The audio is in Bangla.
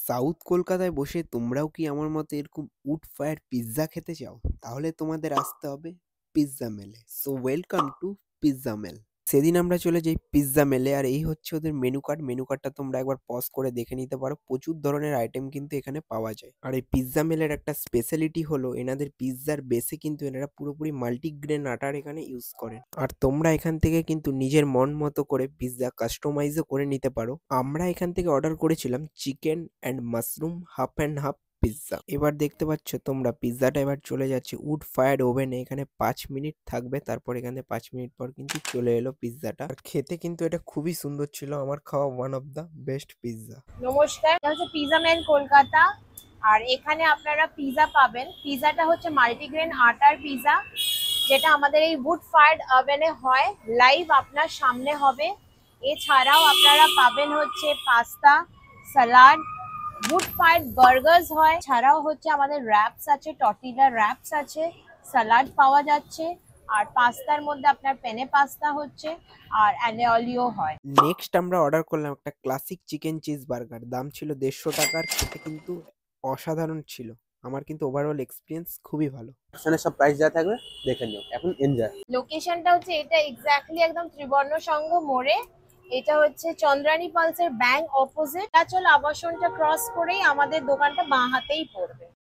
সাউথ কলকাতায় বসে তোমরাও কি আমার মতো এরকম উড ফায়ার পিৎজা খেতে চাও? তাহলে তোমাদের আসতে হবে পিৎজা মেলে। সো ওয়েলকাম টু পিৎজা মেল। সেদিন আমরা চলে যাই পিৎজা মেলে, আর এই হচ্ছে ওদের মেনু কার্ড। মেনু কার্ডটা তোমরা একবার পজ করে দেখে নিতে পারো। প্রচুর ধরনের আইটেম কিন্তু এখানে পাওয়া যায়। আর এই পিৎজা মেলের একটা স্পেশালিটি হলো এনাদের পিৎজার বেসে কিন্তু এনারা পুরোপুরি মাল্টিগ্রেন আটার এখানে ইউজ করেন। আর তোমরা এখান থেকে কিন্তু নিজের মন মতো করে পিৎজা কাস্টমাইজও করে নিতে পারো। আমরা এখান থেকে অর্ডার করেছিলাম chicken and mushroom half and half pizza. এবার দেখতে পাচ্ছ তোমরা পিৎজাটা এবার চলে যাচ্ছে উড ফায়ার্ড ওভেনে। এখানে ৫ মিনিট থাকবে, তারপর এখানে ৫ মিনিট পর কিন্তু চলে এলো পিৎজাটা। আর খেতে কিন্তু এটা খুবই সুন্দর ছিল। আমার খাওয়া one of the best pizza. নমস্কার, এটা হচ্ছে পিৎজা ম্যান কলকাতা। আর এখানে আপনারা পিৎজা পাবেন। পিৎজাটা হচ্ছে মাল্টিগ্রেন আটার পিৎজা, যেটা আমাদের এই উড ফায়ার্ড ওভেনে হয়, লাইভ আপনার সামনে হবে। এছাড়াও আপনারা পাবেন হচ্ছে pasta, salad, wood fired burgers হয়। ছাড়াও হচ্ছে আমাদের র্যাপস আছে, টর্টিলা র্যাপস আছে, সালাড পাওয়া যাচ্ছে। আর পাস্তার মধ্যে আপনার পেনে পাস্তা হচ্ছে, আর অ্যালিও হয়। নেক্সট আমরা অর্ডার করলাম একটা ক্লাসিক চিকেন চিজ বার্গার। দাম ছিল ১৫০ টাকার। খেতে কিন্তু অসাধারণ ছিল। আমার কিন্তু ওভারঅল এক্সপিরিয়েন্স খুবই ভালো। এখানে সব প্রাইস দেওয়া থাকবে, দেখে নিও। এখন এনজয়। লোকেশনটা হচ্ছে এটা এক্স্যাক্টলি একদম ত্রিবর্ণ সংঘ মোড়ে। এটা হচ্ছে চন্দ্রানী পালসের ব্যাংক অপোজিট। চল আবাসনটা ক্রস করেই আমাদের দোকানটা বাঁ হাতেই পড়বে।